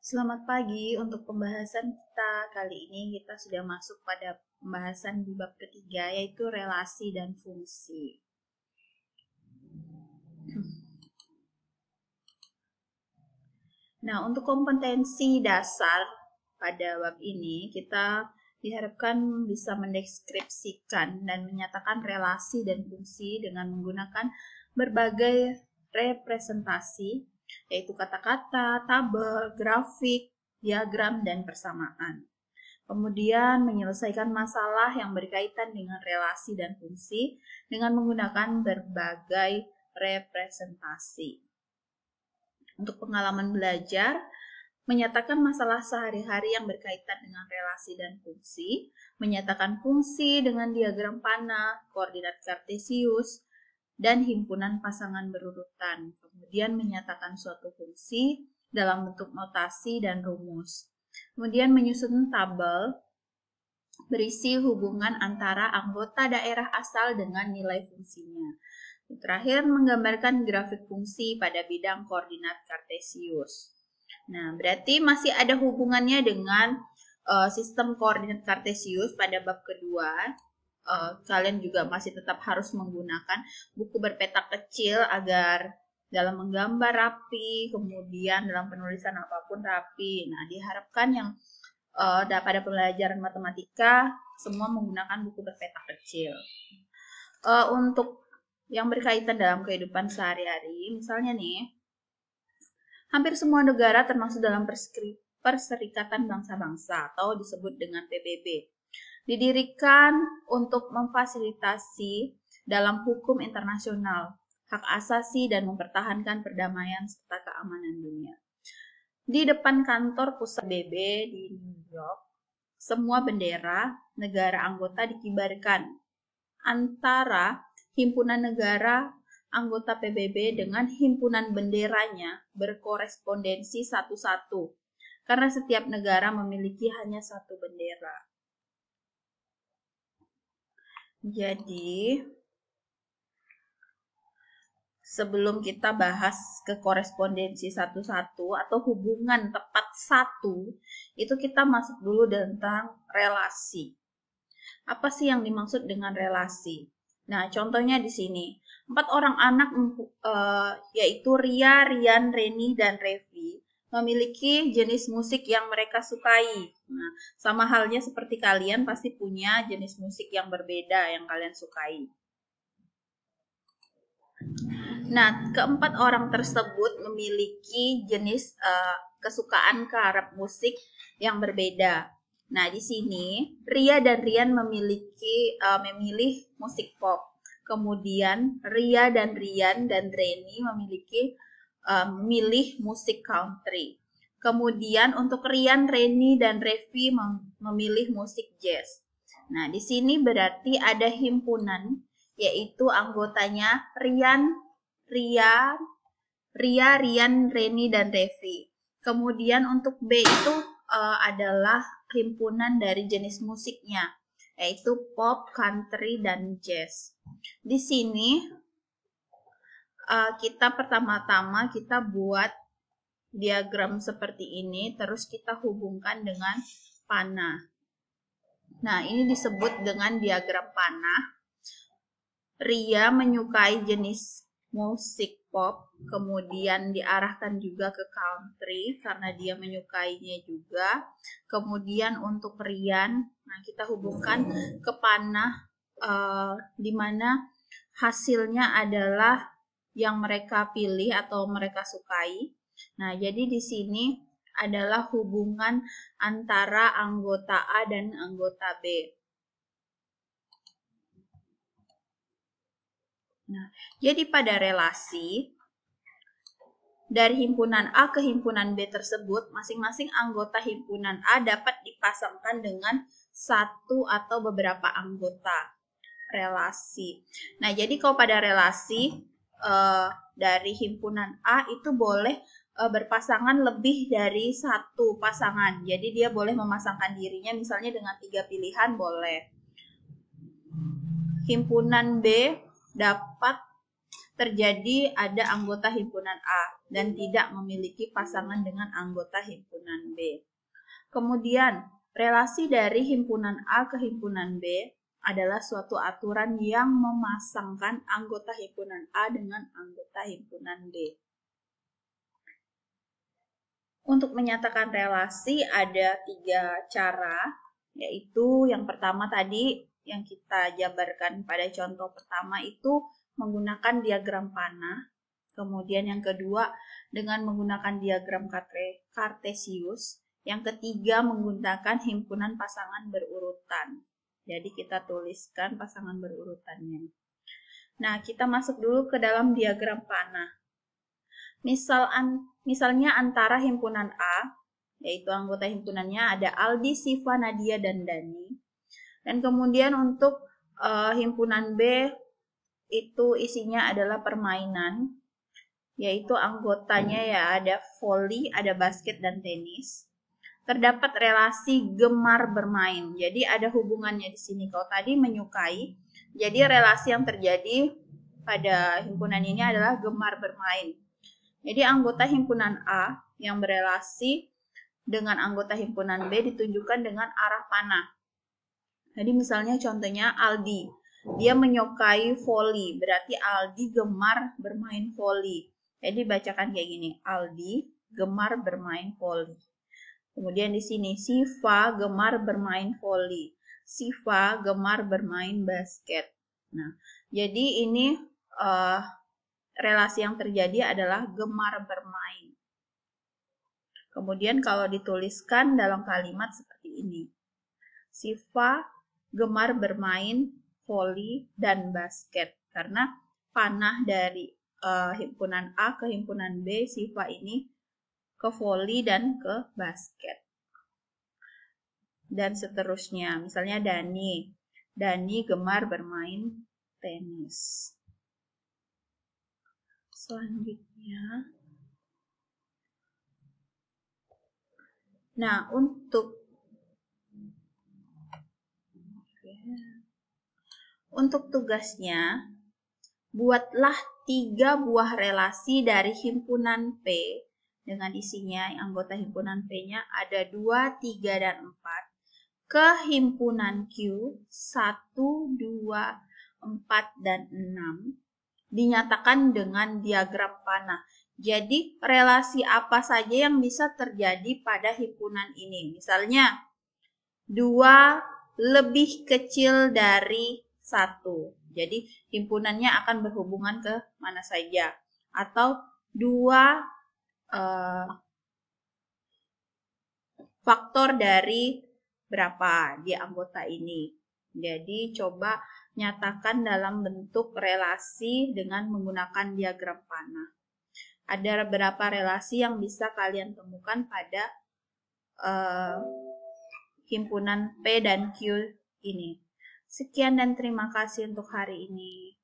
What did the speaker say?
Selamat pagi. Untuk pembahasan kita kali ini kita sudah masuk pada pembahasan di bab ketiga, yaitu relasi dan fungsi. Nah, untuk kompetensi dasar pada bab ini kita diharapkan bisa mendeskripsikan dan menyatakan relasi dan fungsi dengan menggunakan berbagai representasi, yaitu kata-kata, tabel, grafik, diagram, dan persamaan. Kemudian menyelesaikan masalah yang berkaitan dengan relasi dan fungsi dengan menggunakan berbagai representasi. Untuk pengalaman belajar, menyatakan masalah sehari-hari yang berkaitan dengan relasi dan fungsi, menyatakan fungsi dengan diagram panah, koordinat kartesius, dan himpunan pasangan berurutan. Kemudian menyatakan suatu fungsi dalam bentuk notasi dan rumus. Kemudian menyusun tabel berisi hubungan antara anggota daerah asal dengan nilai fungsinya. Terakhir, menggambarkan grafik fungsi pada bidang koordinat kartesius. Nah, berarti masih ada hubungannya dengan sistem koordinat kartesius pada bab kedua. Kalian juga masih tetap harus menggunakan buku berpetak kecil agar dalam menggambar rapi, kemudian dalam penulisan apapun rapi. Nah, diharapkan yang pada pembelajaran matematika semua menggunakan buku berpetak kecil. Untuk yang berkaitan dalam kehidupan sehari-hari, misalnya nih, hampir semua negara termasuk dalam Perserikatan Bangsa-Bangsa atau disebut dengan PBB, didirikan untuk memfasilitasi dalam hukum internasional, hak asasi, dan mempertahankan perdamaian serta keamanan dunia. Di depan kantor pusat PBB di New York, semua bendera negara anggota dikibarkan antara himpunan negara anggota PBB dengan himpunan benderanya berkorespondensi satu-satu, karena setiap negara memiliki hanya satu bendera. Jadi, sebelum kita bahas ke korespondensi satu-satu atau hubungan tepat satu, itu kita masuk dulu tentang relasi. Apa sih yang dimaksud dengan relasi? Nah, contohnya di sini. 4 orang anak yaitu Ria, Rian, Reni, dan Revi memiliki jenis musik yang mereka sukai. Nah, sama halnya seperti kalian pasti punya jenis musik yang berbeda yang kalian sukai. Nah, keempat orang tersebut memiliki jenis kesukaan terhadap musik yang berbeda. Nah, di sini Ria dan Rian memilih musik pop. Kemudian Ria dan Rian dan Reni memilih musik country. Kemudian untuk Rian, Reni, dan Revi memilih musik jazz. Nah, di sini berarti ada himpunan, yaitu anggotanya Ria, Rian, Reni, dan Revi. Kemudian untuk B itu adalah himpunan dari jenis musiknya, yaitu pop, country, dan jazz. Di sini kita pertama-tama kita buat diagram seperti ini, terus kita hubungkan dengan panah. Nah, ini disebut dengan diagram panah. Ria menyukai jenis musik pop, kemudian diarahkan juga ke country karena dia menyukainya juga. Kemudian untuk Rian, nah kita hubungkan ke panah di mana hasilnya adalah yang mereka pilih atau mereka sukai. Nah, jadi di sini adalah hubungan antara anggota A dan anggota B. Nah, jadi pada relasi dari himpunan A ke himpunan B tersebut, masing-masing anggota himpunan A dapat dipasangkan dengan satu atau beberapa anggota relasi. Nah, jadi kalau pada relasi dari himpunan A itu boleh berpasangan lebih dari satu pasangan. Jadi dia boleh memasangkan dirinya misalnya dengan 3 pilihan boleh. Himpunan B dapat terjadi ada anggota himpunan A. dan tidak memiliki pasangan dengan anggota himpunan B. Kemudian, relasi dari himpunan A ke himpunan B adalah suatu aturan yang memasangkan anggota himpunan A dengan anggota himpunan B. Untuk menyatakan relasi ada 3 cara, yaitu yang pertama tadi yang kita jabarkan pada contoh pertama itu menggunakan diagram panah. Kemudian yang kedua dengan menggunakan diagram kartesius. Yang ketiga menggunakan himpunan pasangan berurutan. Jadi kita tuliskan pasangan berurutannya. Nah, kita masuk dulu ke dalam diagram panah. Misalnya antara himpunan A, yaitu anggota himpunannya ada Aldi, Siva, Nadia, dan Dani. Dan kemudian untuk himpunan B itu isinya adalah permainan, yaitu anggotanya ya ada voli, ada basket, dan tenis. Terdapat relasi gemar bermain. Jadi ada hubungannya di sini. Kalau tadi menyukai, jadi relasi yang terjadi pada himpunan ini adalah gemar bermain. Jadi anggota himpunan A yang berelasi dengan anggota himpunan B ditunjukkan dengan arah panah. Jadi misalnya contohnya Aldi, dia menyukai voli, berarti Aldi gemar bermain voli. Jadi bacakan kayak gini, Aldi gemar bermain voli. Kemudian di sini Siva gemar bermain voli, Siva gemar bermain basket. Nah, jadi ini relasi yang terjadi adalah gemar bermain. Kemudian kalau dituliskan dalam kalimat seperti ini, Siva gemar bermain voli dan basket. Karena panah dari himpunan A ke himpunan B, Siva ini ke voli dan ke basket. Dan seterusnya, misalnya Dani gemar bermain tenis. Selanjutnya, nah untuk tugasnya, buatlah 3 buah relasi dari himpunan P dengan isinya anggota himpunan P-nya ada 2, 3, dan 4 ke himpunan Q 1, 2, 4, dan 6 dinyatakan dengan diagram panah. Jadi relasi apa saja yang bisa terjadi pada himpunan ini? Misalnya 2 lebih kecil dari 1. Jadi himpunannya akan berhubungan ke mana saja. Atau 2 faktor dari berapa di anggota ini. Jadi coba nyatakan dalam bentuk relasi dengan menggunakan diagram panah. Ada beberapa relasi yang bisa kalian temukan pada himpunan P dan Q ini. Sekian dan terima kasih untuk hari ini.